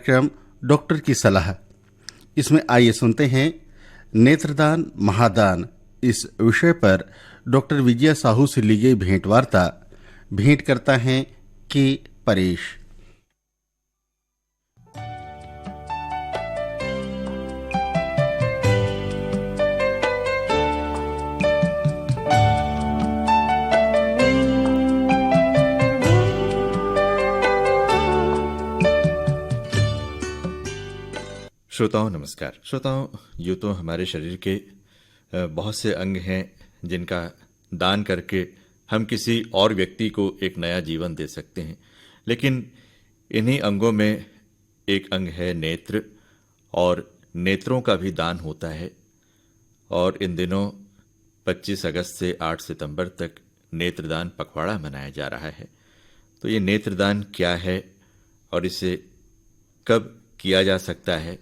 कार्यक्रम डॉक्टर की सलाह। इसमें आइए सुनते हैं नेत्रदान महादान। इस विषय पर डॉक्टर विजया साहू से ली गई भेंटवार्ता। भेंट करता है के परेश। श्रोताओं नमस्कार। श्रोताओं, यूँ तो हमारे शरीर के बहुत से अंग हैं जिनका दान करके हम किसी और व्यक्ति को एक नया जीवन दे सकते हैं, लेकिन इन्हीं अंगों में एक अंग है नेत्र, और नेत्रों का भी दान होता है। और इन दिनों 25 अगस्त से 8 सितंबर तक नेत्रदान पखवाड़ा मनाया जा रहा है। तो ये नेत्रदान क्या है और इसे कब किया जा सकता है,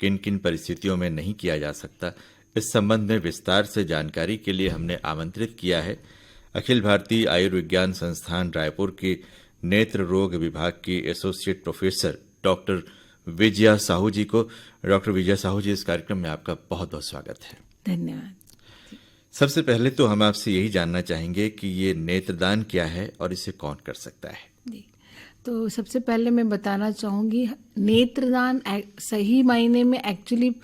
किन किन परिस्थितियों में नहीं किया जा सकता, इस संबंध में विस्तार से जानकारी के लिए हमने आमंत्रित किया है अखिल भारतीय आयुर्विज्ञान संस्थान रायपुर के नेत्र रोग विभाग की associate professor doctor Vijaya Sahu ji को। डॉक्टर विजया साहू जी, इस कार्यक्रम में आपका बहुत बहुत स्वागत है। धन्यवाद। सबसे पहले तो हम आपसे यही जानना चाहेंगे कि ये नेत्रदान क्या है और इसे कौन कर सकता है। जी, तो सबसे पहले मैं बताना चाहूँगी, नेत्रदान सही मायने में एक्चुअली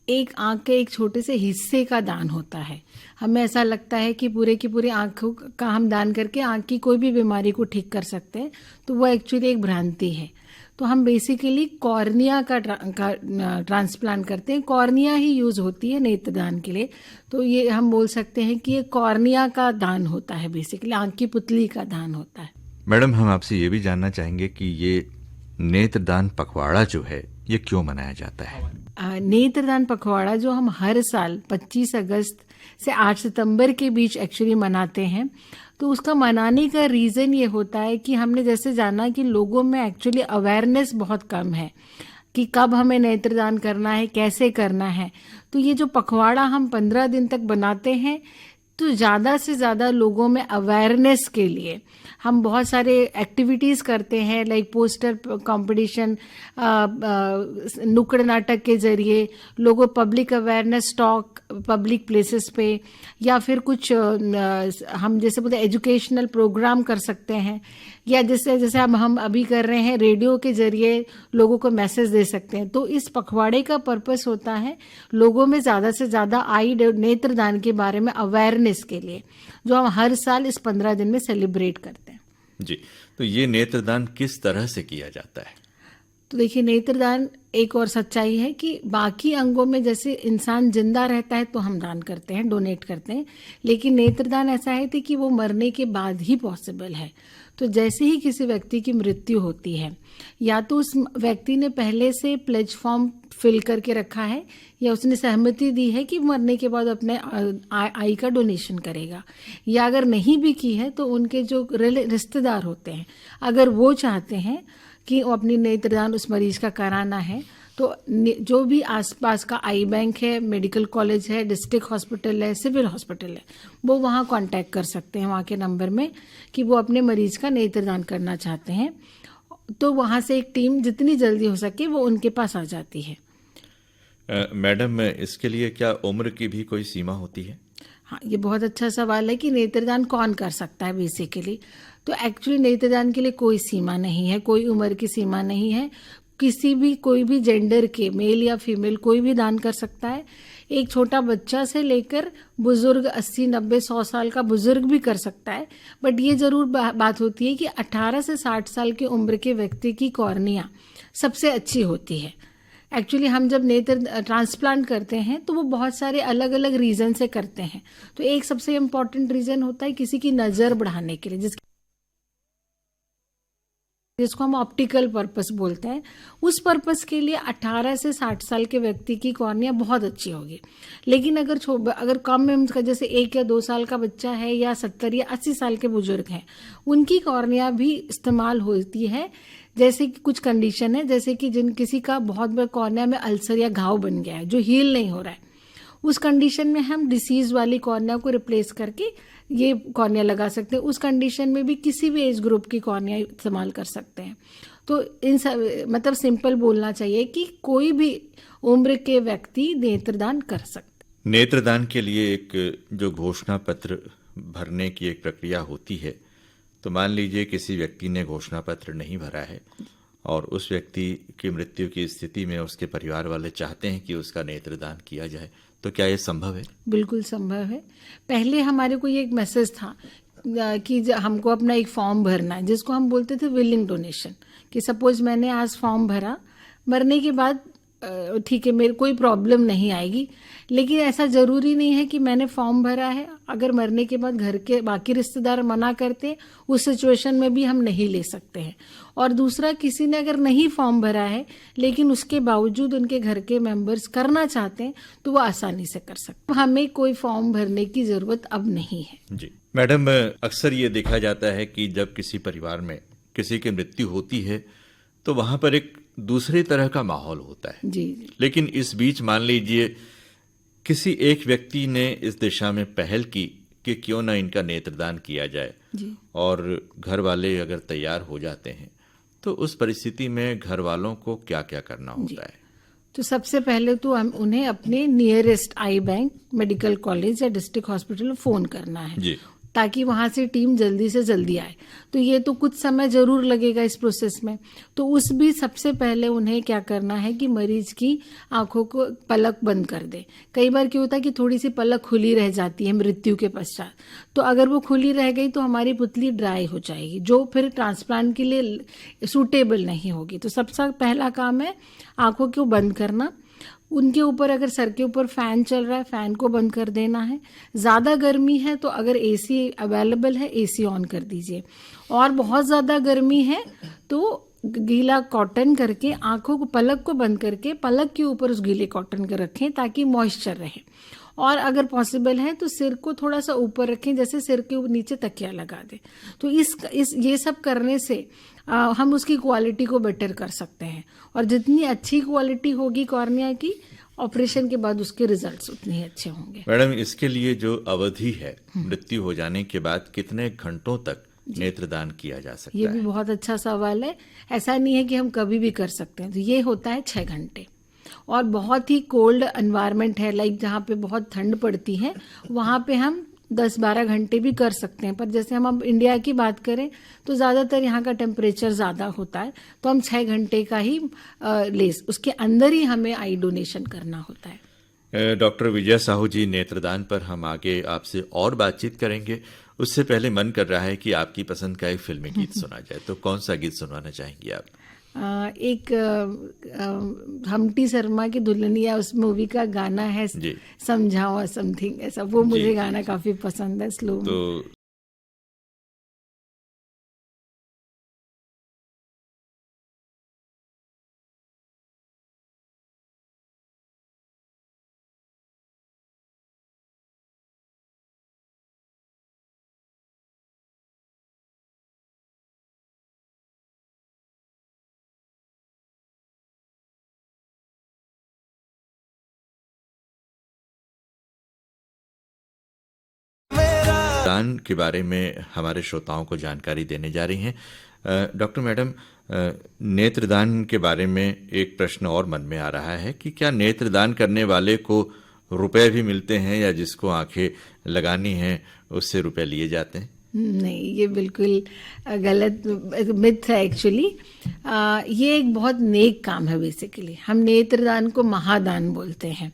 एक आँख के एक छोटे से हिस्से का दान होता है। हमें ऐसा लगता है कि पूरे की पूरी आँखों का हम दान करके आँख की कोई भी बीमारी को ठीक कर सकते हैं, तो वो एक्चुअली एक भ्रांति है। तो हम बेसिकली कॉर्निया का ट्रांसप्लांट करते हैं। कॉर्निया ही यूज़ होती है नेत्रदान के लिए, तो ये हम बोल सकते हैं कि ये कॉर्निया का दान होता है, बेसिकली आँख की पुतली का दान होता है। मैडम, हम आपसे ये भी जानना चाहेंगे कि ये नेत्रदान पखवाड़ा जो है ये क्यों मनाया जाता है। नेत्रदान पखवाड़ा जो हम हर साल 25 अगस्त से 8 सितंबर के बीच एक्चुअली मनाते हैं, तो उसका मनाने का रीज़न ये होता है कि हमने जैसे जाना कि लोगों में एक्चुअली अवेयरनेस बहुत कम है कि कब हमें नेत्रदान करना है, कैसे करना है। तो ये जो पखवाड़ा हम 15 दिन तक बनाते हैं, तो ज़्यादा से ज़्यादा लोगों में अवेयरनेस के लिए हम बहुत सारे एक्टिविटीज़ करते हैं, लाइक पोस्टर कंपटीशन, नुक्कड़ नाटक के जरिए लोगों public awareness talk public places पे, या फिर कुछ हम जैसे बोलते एजुकेशनल प्रोग्राम कर सकते हैं, या जैसे हम अभी कर रहे हैं रेडियो के जरिए लोगों को मैसेज दे सकते हैं। तो इस पखवाड़े का पर्पस होता है लोगों में ज़्यादा से ज़्यादा नेत्रदान के बारे में अवेयरनेस के लिए, जो हम हर साल इस 15 दिन में सेलिब्रेट करते हैं। जी, तो ये नेत्रदान किस तरह से किया जाता है। तो देखिए, नेत्रदान एक और सच्चाई है कि बाकी अंगों में जैसे इंसान जिंदा रहता है तो हम दान करते हैं, डोनेट करते हैं, लेकिन नेत्रदान ऐसा है कि वो मरने के बाद ही पॉसिबल है। तो जैसे ही किसी व्यक्ति की मृत्यु होती है, या तो उस व्यक्ति ने पहले से प्लेज फॉर्म फिल करके रखा है, या उसने सहमति दी है कि मरने के बाद अपने आई का डोनेशन करेगा, या अगर नहीं भी की है तो उनके जो रिश्तेदार होते हैं, अगर वो चाहते हैं कि वो अपनी नेत्रदान उस मरीज का कराना है, तो जो भी आसपास का आई बैंक है, मेडिकल कॉलेज है, डिस्ट्रिक्ट हॉस्पिटल है, सिविल हॉस्पिटल है, वो वहाँ कांटेक्ट कर सकते हैं वहाँ के नंबर में कि वो अपने मरीज का नेत्रदान करना चाहते हैं। तो वहाँ से एक टीम जितनी जल्दी हो सके वो उनके पास आ जाती है। मैडम, इसके लिए क्या उम्र की भी कोई सीमा होती है। हाँ, ये बहुत अच्छा सवाल है कि नेत्रदान कौन कर सकता है बेसिकली। तो एक्चुअली नेत्रदान के लिए कोई सीमा नहीं है, कोई उम्र की सीमा नहीं है। कोई भी जेंडर के, मेल या फीमेल, कोई भी दान कर सकता है। एक छोटा बच्चा से लेकर बुजुर्ग 80, 90, 100 साल का बुजुर्ग भी कर सकता है। बट ये जरूर बात होती है कि 18 से 60 साल की उम्र के व्यक्ति की कॉर्निया सबसे अच्छी होती है। एक्चुअली हम जब नेत्र ट्रांसप्लांट करते हैं तो वो बहुत सारे अलग अलग रीजन से करते हैं। तो एक सबसे इम्पॉर्टेंट रीजन होता है किसी की नज़र बढ़ाने के लिए, जिसको हम ऑप्टिकल पर्पस बोलते हैं। उस पर्पस के लिए 18 से 60 साल के व्यक्ति की कॉर्निया बहुत अच्छी होगी। लेकिन अगर कम एज का, जैसे 1 या 2 साल का बच्चा है, या 70 या 80 साल के बुजुर्ग हैं, उनकी कॉर्निया भी इस्तेमाल होती है। जैसे कि कुछ कंडीशन है, जैसे कि किसी का बहुत बड़ा कॉर्निया में अल्सर या घाव बन गया है जो हील नहीं हो रहा है, उस कंडीशन में हम डिसीज वाली कॉर्निया को रिप्लेस करके ये कॉर्निया लगा सकते हैं। उस कंडीशन में भी किसी भी एज ग्रुप की कॉर्निया इस्तेमाल कर सकते हैं। तो इन सब मतलब सिंपल बोलना चाहिए कि कोई भी उम्र के व्यक्ति नेत्रदान कर सकते। नेत्रदान के लिए एक जो घोषणा पत्र भरने की एक प्रक्रिया होती है, तो मान लीजिए किसी व्यक्ति ने घोषणा पत्र नहीं भरा है और उस व्यक्ति की मृत्यु की स्थिति में उसके परिवार वाले चाहते हैं कि उसका नेत्रदान किया जाए, तो क्या ये संभव है? बिल्कुल संभव है। पहले हमारे को ये एक मैसेज था कि हमको अपना एक फॉर्म भरना है, जिसको हम बोलते थे विलिंग डोनेशन, कि सपोज मैंने आज फॉर्म भरा, मरने के बाद ठीक है, मेरे कोई प्रॉब्लम नहीं आएगी, लेकिन ऐसा जरूरी नहीं है कि मैंने फॉर्म भरा है, अगर मरने के बाद घर के बाकी रिश्तेदार मना करते हैं, उस सिचुएशन में भी हम नहीं ले सकते हैं। और दूसरा, किसी ने अगर नहीं फॉर्म भरा है लेकिन उसके बावजूद उनके घर के मेंबर्स करना चाहते हैं, तो वो आसानी से कर सकते हैं। हमें कोई फॉर्म भरने की जरूरत अब नहीं है। जी मैडम, अक्सर ये देखा जाता है कि जब किसी परिवार में किसी की मृत्यु होती है तो वहां पर एक दूसरे तरह का माहौल होता है। जी जी। लेकिन इस बीच मान लीजिए किसी एक व्यक्ति ने इस दिशा में पहल की कि क्यों ना इनका नेत्रदान किया जाए जी। और घर वाले अगर तैयार हो जाते हैं, तो उस परिस्थिति में घर वालों को क्या क्या करना होता है? तो सबसे पहले तो हम उन्हें अपने नियरेस्ट आई बैंक, मेडिकल कॉलेज या डिस्ट्रिक्ट हॉस्पिटल में फोन करना है जी। ताकि वहां से टीम जल्दी से जल्दी आए। तो ये तो कुछ समय जरूर लगेगा इस प्रोसेस में। तो उस भी सबसे पहले उन्हें क्या करना है कि मरीज की आंखों को पलक बंद कर दे। कई बार क्या होता है कि थोड़ी सी पलक खुली रह जाती है मृत्यु के पश्चात, तो अगर वो खुली रह गई तो हमारी पुतली ड्राई हो जाएगी, जो फिर ट्रांसप्लांट के लिए सूटेबल नहीं होगी। तो सबसे पहला काम है आंखों को बंद करना। उनके ऊपर अगर सर के ऊपर फैन चल रहा है, फैन को बंद कर देना है। ज्यादा गर्मी है तो अगर एसी अवेलेबल है, एसी ऑन कर दीजिए। और बहुत ज्यादा गर्मी है तो गीला कॉटन करके आंखों को, पलक को बंद करके पलक के ऊपर उस गीले कॉटन को रखें ताकि मॉइस्चर रहे। और अगर पॉसिबल है तो सिर को थोड़ा सा ऊपर रखें, जैसे सिर के नीचे तकिया लगा दें। तो ये सब करने से हम उसकी क्वालिटी को बेटर कर सकते हैं। और जितनी अच्छी क्वालिटी होगी कॉर्निया की, ऑपरेशन के बाद उसके रिजल्ट्स उतने ही अच्छे होंगे। मैडम, इसके लिए जो अवधि है, मृत्यु हो जाने के बाद कितने घंटों तक नेत्रदान किया जा सकता ये है? भी बहुत अच्छा सवाल है। ऐसा नहीं है कि हम कभी भी कर सकते हैं। तो ये होता है 6 घंटे। और बहुत ही कोल्ड एनवायरनमेंट है, लाइक जहाँ पे बहुत ठंड पड़ती है, वहाँ पे हम 10-12 घंटे भी कर सकते हैं। पर जैसे हम अब इंडिया की बात करें तो ज़्यादातर यहाँ का टेम्परेचर ज़्यादा होता है, तो हम 6 घंटे का ही उसके अंदर ही हमें आई डोनेशन करना होता है। डॉक्टर विजया साहू जी, नेत्रदान पर हम आगे आपसे और बातचीत करेंगे। उससे पहले मन कर रहा है कि आपकी पसंद का एक फिल्मी गीत सुना जाए, तो कौन सा गीत सुनवाना चाहेंगी आप? एक हमटी शर्मा की दुल्हनिया, उस मूवी का गाना है जी। समझाओ समथिंग ऐसा, वो मुझे गाना काफी पसंद है, स्लो में। तो दान के बारे में हमारे श्रोताओं को जानकारी देने जा रही हैं। डॉक्टर मैडम, नेत्रदान के बारे में एक प्रश्न और मन में आ रहा है कि क्या नेत्रदान करने वाले को रुपए भी मिलते हैं, या जिसको आंखें लगानी हैं उससे रुपए लिए जाते हैं? नहीं, ये बिल्कुल गलत मिथ है एक्चुअली। ये एक बहुत नेक काम है। बेसिकली हम नेत्रदान को महादान बोलते हैं।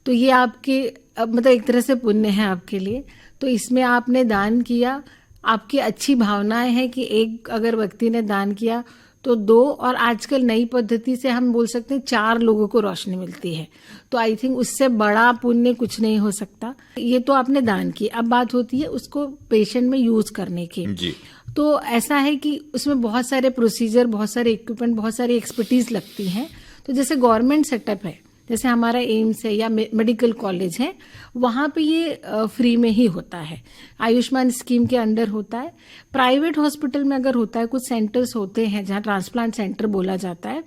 तो ये आपके मतलब एक तरह से पुण्य है आपके लिए। तो इसमें आपने दान किया, आपकी अच्छी भावनाएं हैं कि एक अगर व्यक्ति ने दान किया तो 2, और आजकल नई पद्धति से हम बोल सकते हैं 4 लोगों को रोशनी मिलती है। तो आई थिंक उससे बड़ा पुण्य कुछ नहीं हो सकता। ये तो आपने दान की, अब बात होती है उसको पेशेंट में यूज करने की। जी। तो ऐसा है कि उसमें बहुत सारे प्रोसीजर, बहुत सारे इक्विपमेंट, बहुत सारी एक्सपर्टीज लगती हैं। तो जैसे गवर्नमेंट सेटअप है, जैसे हमारा एम्स है या मेडिकल कॉलेज है, वहाँ पे ये फ्री में ही होता है, आयुष्मान स्कीम के अंडर होता है। प्राइवेट हॉस्पिटल में अगर होता है, कुछ सेंटर्स होते हैं जहाँ ट्रांसप्लांट सेंटर बोला जाता है,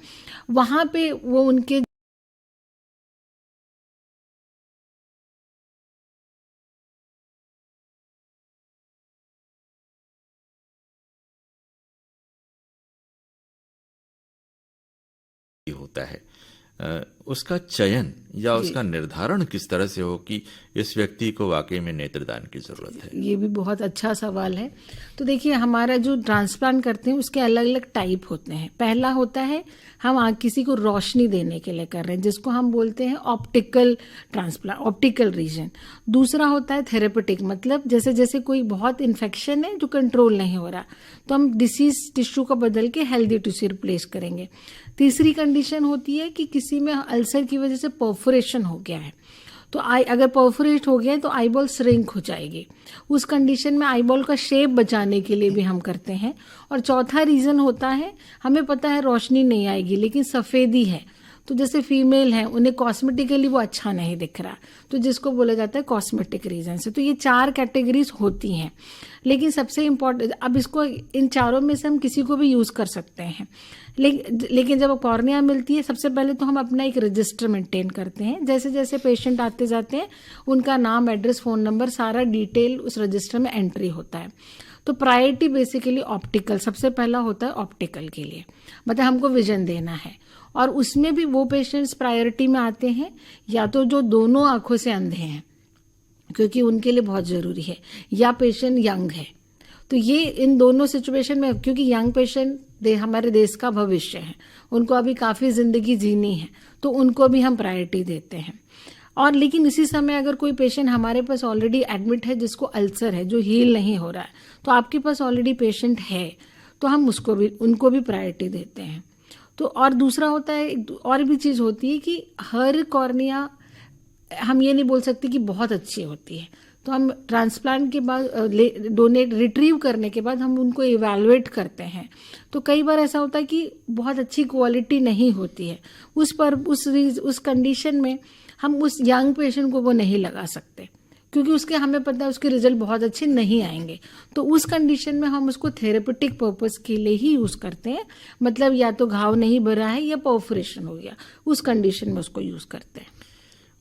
वहाँ पे वो उनके होता है, उसका चयन या उसका निर्धारण किस तरह से हो कि इस व्यक्ति को वाकई में नेत्रदान की जरूरत है? ये भी बहुत अच्छा सवाल है। तो देखिए, हमारा जो ट्रांसप्लांट करते हैं उसके अलग अलग टाइप होते हैं। पहला होता है हम किसी को रोशनी देने के लिए कर रहे हैं, जिसको हम बोलते हैं ऑप्टिकल ट्रांसप्लांट, ऑप्टिकल रीजन। दूसरा होता है थेरेपेटिक, मतलब जैसे जैसे कोई बहुत इन्फेक्शन है जो कंट्रोल नहीं हो रहा, तो हम डिसीज टिश्यू को बदल के हेल्दी टिश्यू रिप्लेस करेंगे। तीसरी कंडीशन होती है कि किसी में अल्सर की वजह से परफोरेशन हो गया है, तो अगर परफोरेट हो गया है तो आईबॉल श्रिंक हो जाएगी। उस कंडीशन में आईबॉल का शेप बचाने के लिए भी हम करते हैं। और चौथा रीज़न होता है, हमें पता है रोशनी नहीं आएगी लेकिन सफ़ेदी है, तो जैसे फीमेल है उन्हें कॉस्मेटिकली वो अच्छा नहीं दिख रहा, तो जिसको बोला जाता है कॉस्मेटिक रीजन से। तो ये 4 कैटेगरीज होती हैं। लेकिन सबसे इम्पोर्टेंट, अब इसको इन चारों में से हम किसी को भी यूज़ कर सकते हैं। लेकिन जब कॉर्निया मिलती है, सबसे पहले तो हम अपना एक रजिस्टर मेंटेन करते हैं। जैसे जैसे पेशेंट आते जाते हैं उनका नाम, एड्रेस, फ़ोन नंबर, सारा डिटेल उस रजिस्टर में एंट्री होता है। तो प्रायोरिटी बेसिकली ऑप्टिकल, सबसे पहला होता है ऑप्टिकल के लिए, मतलब हमको विजन देना है। और उसमें भी वो पेशेंट्स प्रायोरिटी में आते हैं या तो जो दोनों आंखों से अंधे हैं, क्योंकि उनके लिए बहुत ज़रूरी है, या पेशेंट यंग है। तो ये इन दोनों सिचुएशन में, क्योंकि यंग पेशेंट हमारे देश का भविष्य है, उनको अभी काफ़ी ज़िंदगी जीनी है, तो उनको भी हम प्रायोरिटी देते हैं। और लेकिन इसी समय अगर कोई पेशेंट हमारे पास ऑलरेडी एडमिट है जिसको अल्सर है, जो हील नहीं हो रहा है, तो आपके पास ऑलरेडी पेशेंट है, तो हम उनको भी प्रायोरिटी देते हैं। तो और दूसरा होता है, और भी चीज़ होती है कि हर कॉर्निया हम ये नहीं बोल सकते कि बहुत अच्छी होती है, तो हम ट्रांसप्लांट के बाद डोनेट रिट्रीव करने के बाद हम उनको इवैल्यूएट करते हैं। तो कई बार ऐसा होता है कि बहुत अच्छी क्वालिटी नहीं होती है, उस कंडीशन में हम उस यंग पेशेंट को वो नहीं लगा सकते, क्योंकि उसके हमें पता है उसके रिजल्ट बहुत अच्छे नहीं आएंगे। तो उस कंडीशन में हम उसको थेरेपेटिक पर्पस के लिए ही यूज़ करते हैं, मतलब या तो घाव नहीं भरा है या परफोरेशन हो गया, उस कंडीशन में उसको यूज़ करते हैं।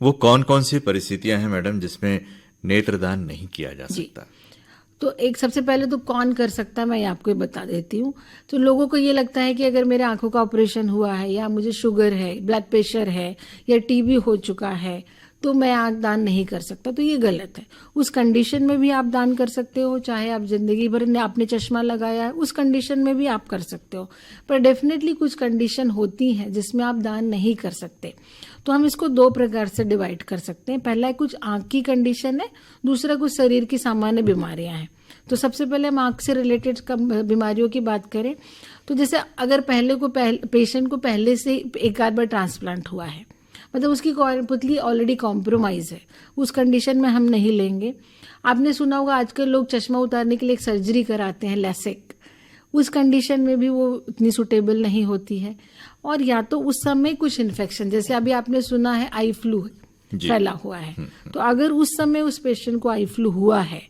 वो कौन कौन सी परिस्थितियां हैं मैडम जिसमें नेत्रदान नहीं किया जा सकता? तो एक सबसे पहले तो कौन कर सकता है, मैं आपको बता देती हूँ। तो लोगों को ये लगता है कि अगर मेरे आंखों का ऑपरेशन हुआ है, या मुझे शुगर है, ब्लड प्रेशर है, या टीबी हो चुका है, तो मैं आंख दान नहीं कर सकता। तो ये गलत है। उस कंडीशन में भी आप दान कर सकते हो, चाहे आप जिंदगी भर आपने चश्मा लगाया है, उस कंडीशन में भी आप कर सकते हो। पर डेफिनेटली कुछ कंडीशन होती हैं जिसमें आप दान नहीं कर सकते। तो हम इसको 2 प्रकार से डिवाइड कर सकते हैं। पहला कुछ आंख की कंडीशन है, दूसरा कुछ शरीर की सामान्य बीमारियां हैं। तो सबसे पहले हम आंख से रिलेटेड बीमारियों की बात करें, तो जैसे अगर पेशेंट को पहले से एक आध बार ट्रांसप्लांट हुआ है, मतलब उसकी पुतली ऑलरेडी कॉम्प्रोमाइज है, उस कंडीशन में हम नहीं लेंगे। आपने सुना होगा आजकल लोग चश्मा उतारने के लिए एक सर्जरी कराते हैं, लैसिक, उस कंडीशन में भी वो इतनी सुटेबल नहीं होती है। और या तो उस समय कुछ इन्फेक्शन, जैसे अभी आपने सुना है आई फ्लू फैला हुआ है, तो अगर उस समय उस पेशेंट को आई फ्लू हुआ है,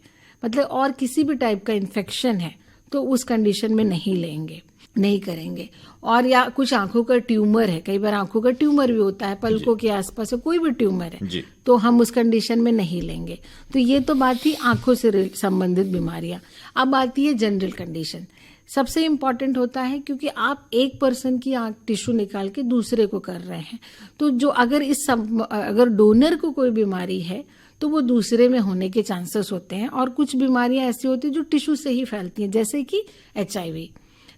मतलब और किसी भी टाइप का इन्फेक्शन है, तो उस कंडीशन में नहीं करेंगे। और या कुछ आंखों का ट्यूमर है, कई बार आंखों का ट्यूमर भी होता है, पलकों के आसपास कोई भी ट्यूमर है, तो हम उस कंडीशन में नहीं लेंगे। तो ये तो बात थी आंखों से संबंधित बीमारियां। अब आती है जनरल कंडीशन। सबसे इम्पॉर्टेंट होता है, क्योंकि आप एक पर्सन की आंख टिश्यू निकाल के दूसरे को कर रहे हैं, तो जो अगर डोनर को कोई बीमारी है तो वो दूसरे में होने के चांसेस होते हैं। और कुछ बीमारियां ऐसी होती हैं जो टिश्यू से ही फैलती हैं, जैसे कि HIV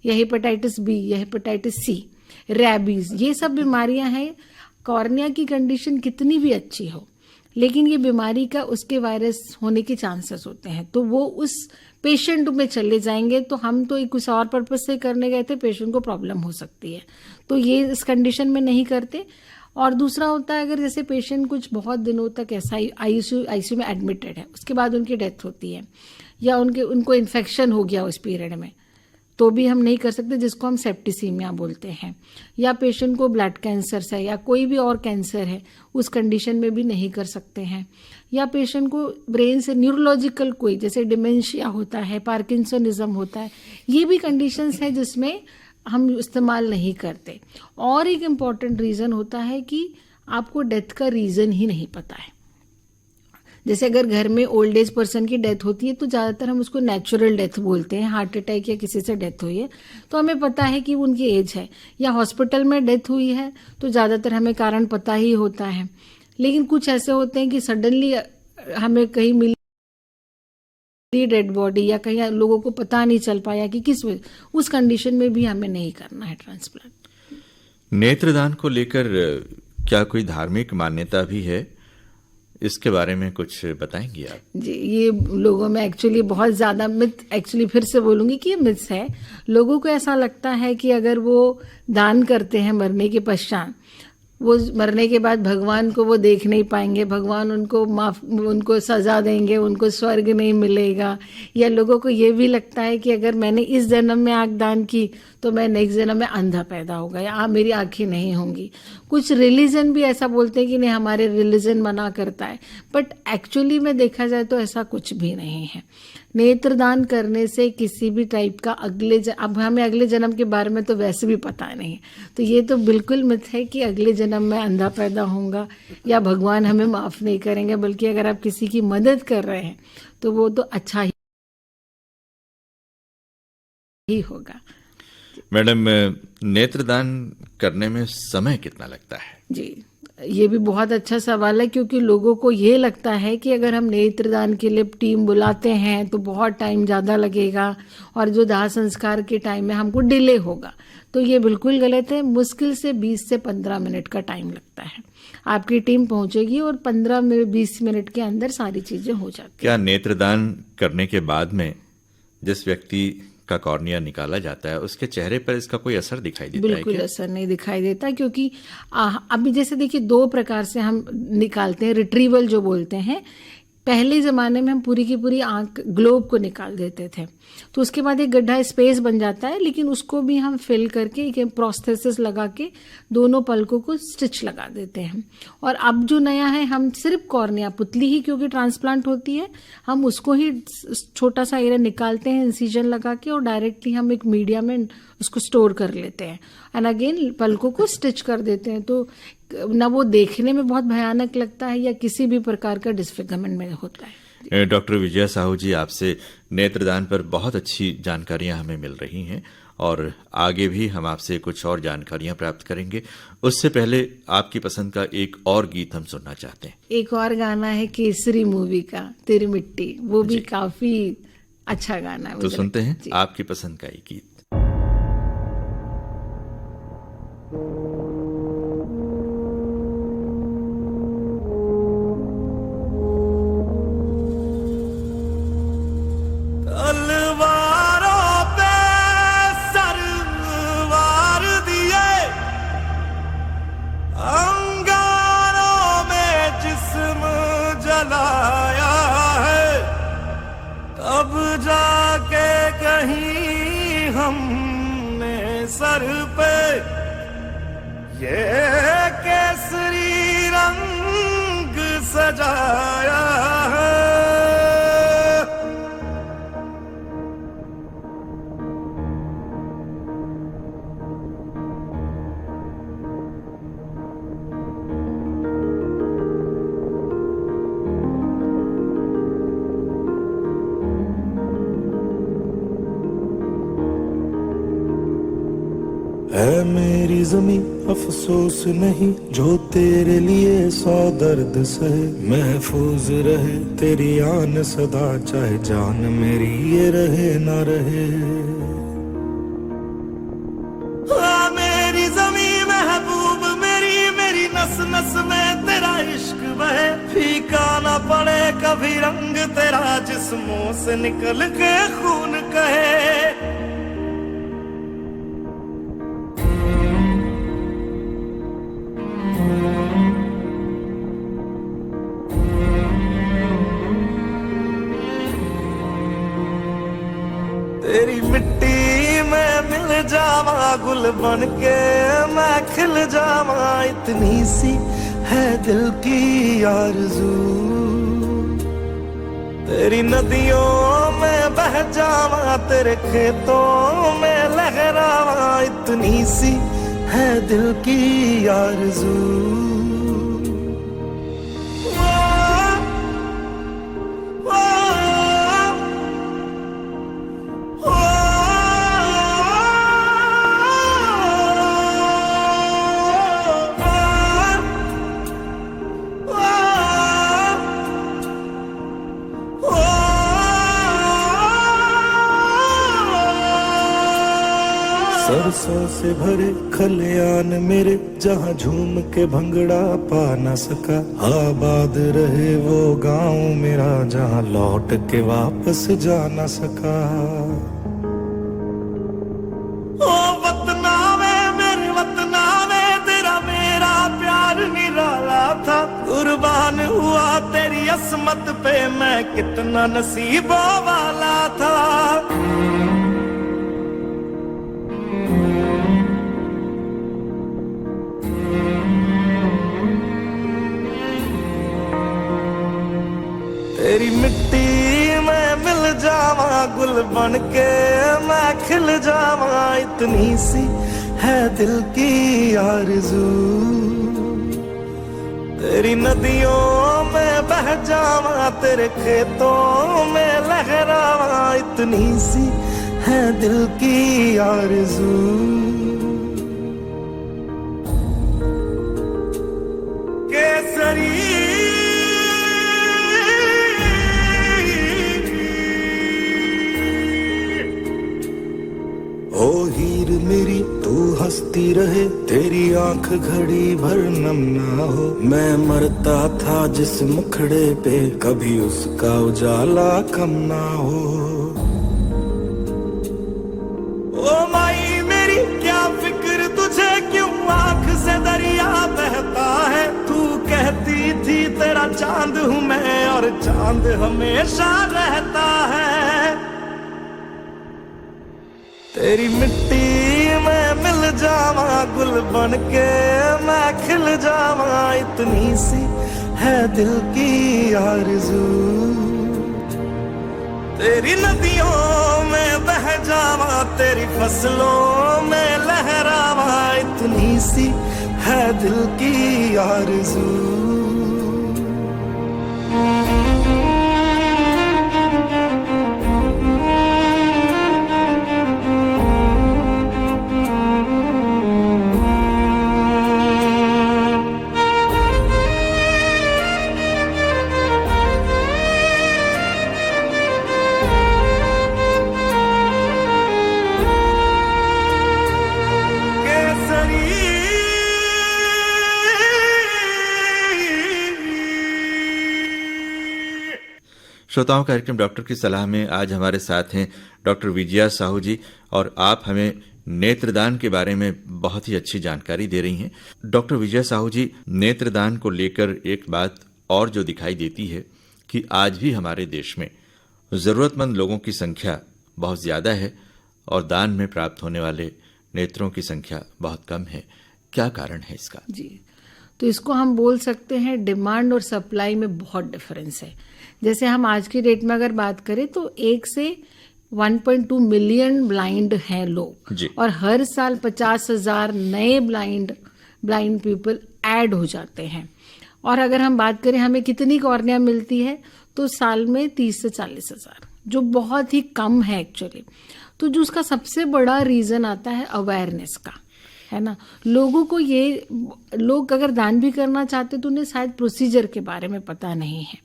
या हेपेटाइटिस B या हेपेटाइटिस C, रैबीज, ये सब बीमारियां हैं। कॉर्निया की कंडीशन कितनी भी अच्छी हो, लेकिन ये बीमारी का उसके वायरस होने के चांसेस होते हैं, तो वो उस पेशेंट में चले जाएंगे। तो हम तो कुछ और पर्पस से करने गए थे, पेशेंट को प्रॉब्लम हो सकती है, तो ये इस कंडीशन में नहीं करते। और दूसरा होता है, अगर जैसे पेशेंट कुछ बहुत दिनों तक ऐसा आईसीयू में एडमिटेड है, उसके बाद उनकी डेथ होती है, या उनको इन्फेक्शन हो गया उस पीरियड में, तो भी हम नहीं कर सकते, जिसको हम सेप्टिसीमिया बोलते हैं। या पेशेंट को ब्लड कैंसर है या कोई भी और कैंसर है, उस कंडीशन में भी नहीं कर सकते हैं। या पेशेंट को ब्रेन से न्यूरोलॉजिकल कोई, जैसे डिमेंशिया होता है, पार्किंसनिज्म होता है, ये भी कंडीशंस हैं जिसमें हम इस्तेमाल नहीं करते। और एक इम्पॉर्टेंट रीज़न होता है कि आपको डेथ का रीज़न ही नहीं पता है। जैसे अगर घर में ओल्ड एज पर्सन की डेथ होती है तो ज़्यादातर हम उसको नेचुरल डेथ बोलते हैं, हार्ट अटैक या किसी से डेथ हुई है तो हमें पता है कि उनकी एज है, या हॉस्पिटल में डेथ हुई है तो ज़्यादातर हमें कारण पता ही होता है। लेकिन कुछ ऐसे होते हैं कि सडनली हमें कहीं मिली डेड बॉडी या कहीं लोगों को पता नहीं चल पाया कि किस वजह, उस कंडीशन में भी हमें नहीं करना है ट्रांसप्लांट। नेत्रदान को लेकर क्या कोई धार्मिक मान्यता भी है? इसके बारे में कुछ बताएंगी आप? जी, ये लोगों में एक्चुअली बहुत ज़्यादा मिथ, एक्चुअली फिर से बोलूँगी कि ये मिथ्स है। लोगों को ऐसा लगता है कि अगर वो दान करते हैं मरने के पश्चात, वो मरने के बाद भगवान को वो देख नहीं पाएंगे, भगवान उनको सजा देंगे, उनको स्वर्ग नहीं मिलेगा। या लोगों को ये भी लगता है कि अगर मैंने इस जन्म में आँख दान की तो मैं नेक्स्ट जन्म में अंधा पैदा होगा या मेरी आँखें नहीं होंगी। कुछ रिलीजन भी ऐसा बोलते हैं कि नहीं, हमारे रिलीजन मना करता है, बट एक्चुअली में देखा जाए तो ऐसा कुछ भी नहीं है। नेत्रदान करने से किसी भी टाइप का अब हमें अगले जन्म के बारे में तो वैसे भी पता नहीं, तो ये तो बिल्कुल मिथ है कि अगले जन्म में अंधा पैदा होऊंगा या भगवान हमें माफ़ नहीं करेंगे। बल्कि अगर आप किसी की मदद कर रहे हैं तो वो तो अच्छा ही होगा। मैडम, नेत्रदान करने में समय कितना लगता है? जी, ये भी बहुत अच्छा सवाल है, क्योंकि लोगों को ये लगता है कि अगर हम नेत्रदान के लिए टीम बुलाते हैं तो बहुत टाइम ज़्यादा लगेगा और जो दाह संस्कार के टाइम में हमको डिले होगा, तो ये बिल्कुल गलत है। मुश्किल से 20 से 15 मिनट का टाइम लगता है। आपकी टीम पहुंचेगी और 15-20 मिनट के अंदर सारी चीज़ें हो जाती हैं। क्या नेत्रदान करने के बाद में जिस व्यक्ति का कॉर्निया निकाला जाता है उसके चेहरे पर इसका कोई असर दिखाई देता है? बिल्कुल असर नहीं दिखाई देता, क्योंकि अभी जैसे देखिए 2 प्रकार से हम निकालते हैं, रिट्रीवल जो बोलते हैं। पहले ज़माने में हम पूरी की पूरी आँख ग्लोब को निकाल देते थे, तो उसके बाद एक गड्ढा स्पेस बन जाता है, लेकिन उसको भी हम फिल करके एक प्रोस्थेसिस लगा के दोनों पलकों को स्टिच लगा देते हैं। और अब जो नया है, हम सिर्फ कॉर्निया पुतली ही, क्योंकि ट्रांसप्लांट होती है, हम उसको ही छोटा सा एरिया निकालते हैं इंसिजन लगा के और डायरेक्टली हम एक मीडिया में उसको स्टोर कर लेते हैं एंड अगेन पलकों को स्टिच कर देते हैं। तो ना वो देखने में बहुत भयानक लगता है या किसी भी प्रकार का डिस्फिगरमेंट में होता है। डॉक्टर विजया साहू जी, आपसे नेत्रदान पर बहुत अच्छी जानकारियां हमें मिल रही हैं और आगे भी हम आपसे कुछ और जानकारियां प्राप्त करेंगे। उससे पहले आपकी पसंद का एक और गीत हम सुनना चाहते हैं। एक और गाना है केसरी मूवी का, तेरी मिट्टी, वो भी काफी अच्छा गाना है। तो सुनते हैं आपकी पसंद का एक गीत। सर पे ये केसरी रंग सजाया है। है मेरी ज़मीं अफसोस नहीं जो तेरे लिए 100 दर्द सहे, महफूज रहे तेरी आन सदा, चाहे जान मेरी ये रहे ना रहे। मेरी ज़मीं महबूब मेरी, मेरी नस नस में तेरा इश्क बहे, फीका ना पड़े कभी रंग तेरा, जिस्मों से निकल के खून कहे। तेरी मिट्टी में मिल जावा, गुल बन के मैं खिल जावा, इतनी सी है दिल की आरज़ू। तेरी नदियों में बह जावा, तेरे खेतों में लहरावा, इतनी सी है दिल की आरज़ू। सांसों से भरे खलियान मेरे, जहाँ झूम के भंगड़ा पा न सका। आबाद रहे वो गांव मेरा, जहाँ लौट के वापस जा न सका। ओ वतना में मेरे वतना में, तेरा मेरा प्यार निराला था। कुर्बान हुआ तेरी असमत पे, मैं कितना नसीबों वाला था। तेरी मिट्टी में मिल जावा, गुल बन के मैं खिल जावा। इतनी सी है दिल की आरज़ू, तेरी नदियों में बह जावा, तेरे खेतों में लहरावा। इतनी सी है दिल की आरज़ू। केसरी ओ हीर मेरी तू हंसती रहे, तेरी आंख घड़ी भर नम ना हो। मैं मरता था जिस मुखड़े पे, कभी उसका उजाला कम ना हो। ओ माई मेरी क्या फिक्र तुझे, क्यों आंख से दरिया बहता है। तू कहती थी तेरा चांद हूँ मैं, और चांद हमेशा रहता है। तेरी मिट्टी में मिल जावा, गुल बन के मैं खिल जावा। इतनी सी है दिल की आरज़ू, तेरी नदियों में बह जावा, तेरी फसलों में लहरावा। इतनी सी है दिल की आरज़ू। श्रोताओं, कार्यक्रम डॉक्टर की सलाह में आज हमारे साथ हैं डॉक्टर विजया साहू जी, और आप हमें नेत्रदान के बारे में बहुत ही अच्छी जानकारी दे रही हैं। डॉक्टर विजया साहू जी, नेत्रदान को लेकर एक बात और जो दिखाई देती है कि आज भी हमारे देश में ज़रूरतमंद लोगों की संख्या बहुत ज़्यादा है और दान में प्राप्त होने वाले नेत्रों की संख्या बहुत कम है। क्या कारण है इसका? जी, तो इसको हम बोल सकते हैं डिमांड और सप्लाई में बहुत डिफरेंस है। जैसे हम आज की डेट में अगर बात करें तो 1 से 1.2 मिलियन ब्लाइंड हैं लोग, और हर साल 50,000 नए ब्लाइंड पीपल ऐड हो जाते हैं। और अगर हम बात करें हमें कितनी कॉर्निया मिलती है, तो साल में 30 से 40,000, जो बहुत ही कम है एक्चुअली। तो जो उसका सबसे बड़ा रीज़न आता है अवेयरनेस का, है ना। लोगों को ये, लोग अगर दान भी करना चाहते तो उन्हें शायद प्रोसीजर के बारे में पता नहीं है,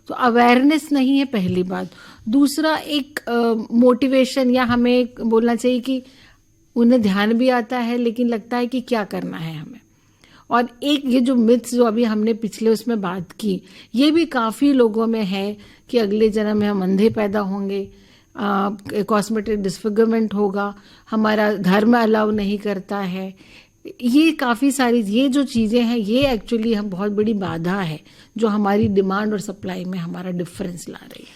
तो अवेयरनेस नहीं है पहली बात। दूसरा, एक मोटिवेशन, या हमें बोलना चाहिए कि उन्हें ध्यान भी आता है लेकिन लगता है कि क्या करना है हमें। और एक ये जो मिथ्स जो अभी हमने पिछले उसमें बात की, ये भी काफ़ी लोगों में है कि अगले जन्म में हम अंधे पैदा होंगे, कॉस्मेटिक डिसफिगरमेंट होगा, हमारा धर्म अलाउ नहीं करता है। ये काफ़ी सारी ये जो चीज़ें हैं, ये एक्चुअली हम बहुत बड़ी बाधा है जो हमारी डिमांड और सप्लाई में हमारा डिफरेंस ला रही है।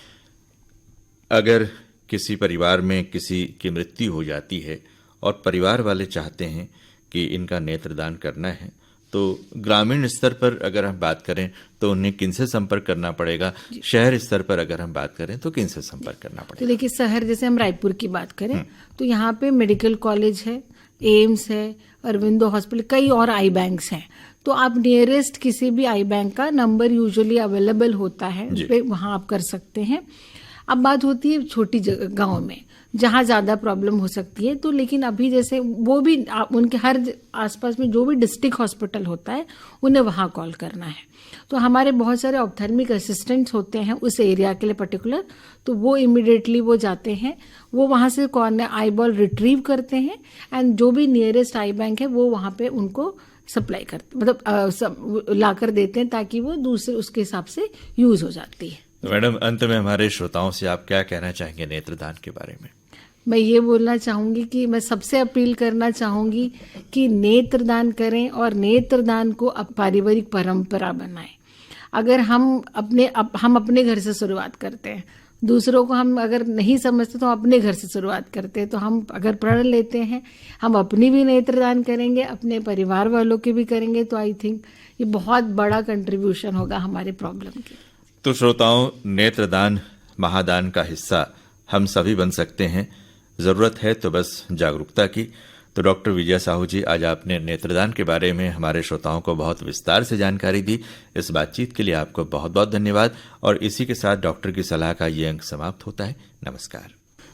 अगर किसी परिवार में किसी की मृत्यु हो जाती है और परिवार वाले चाहते हैं कि इनका नेत्रदान करना है, तो ग्रामीण स्तर पर अगर हम बात करें तो उन्हें किनसे संपर्क करना पड़ेगा? शहर स्तर पर अगर हम बात करें तो किनसे संपर्क करना पड़ेगा? तो देखिए, शहर जैसे हम रायपुर की बात करें तो यहाँ पे मेडिकल कॉलेज है, एम्स है, अरविंदो हॉस्पिटल, कई और आई बैंक्स हैं। तो आप नियरेस्ट किसी भी आई बैंक का नंबर यूजुअली अवेलेबल होता है, उस पे वहाँ आप कर सकते हैं। अब बात होती है छोटी जगह गाँव में, जहाँ ज़्यादा प्रॉब्लम हो सकती है। तो लेकिन अभी जैसे वो भी उनके हर आसपास में जो भी डिस्ट्रिक्ट हॉस्पिटल होता है उन्हें वहाँ कॉल करना है। तो हमारे बहुत सारे ऑप्थेल्मिक असिस्टेंट्स होते हैं उस एरिया के लिए पर्टिकुलर, तो वो इमिडिएटली वो जाते हैं, वो वहाँ से कॉर्निया आई बॉल रिट्रीव करते हैं एंड जो भी नियरेस्ट आई बैंक है वो वहाँ पे उनको सप्लाई करते, मतलब ला कर देते हैं ताकि वो दूसरे उसके हिसाब से यूज हो जाती है। तो मैडम, अंत में हमारे श्रोताओं से आप क्या कहना चाहेंगे नेत्रदान के बारे में? मैं ये बोलना चाहूँगी कि मैं सबसे अपील करना चाहूँगी कि नेत्रदान करें और नेत्रदान को पारिवारिक परंपरा बनाएं। अगर हम अपने घर से शुरुआत करते हैं, दूसरों को हम अगर नहीं समझते तो अपने घर से शुरुआत करते हैं, तो हम अगर प्रण लेते हैं हम अपनी भी नेत्रदान करेंगे, अपने परिवार वालों के भी करेंगे, तो आई थिंक ये बहुत बड़ा कंट्रीब्यूशन होगा हमारे प्रॉब्लम के। तो श्रोताओं, नेत्रदान महादान का हिस्सा हम सभी बन सकते हैं। जरूरत है तो बस जागरूकता की। तो डॉक्टर विजया साहू जी, आज आपने नेत्रदान के बारे में हमारे श्रोताओं को बहुत विस्तार से जानकारी दी। इस बातचीत के लिए आपको बहुत बहुत धन्यवाद। और इसी के साथ डॉक्टर की सलाह का ये अंक समाप्त होता है। नमस्कार।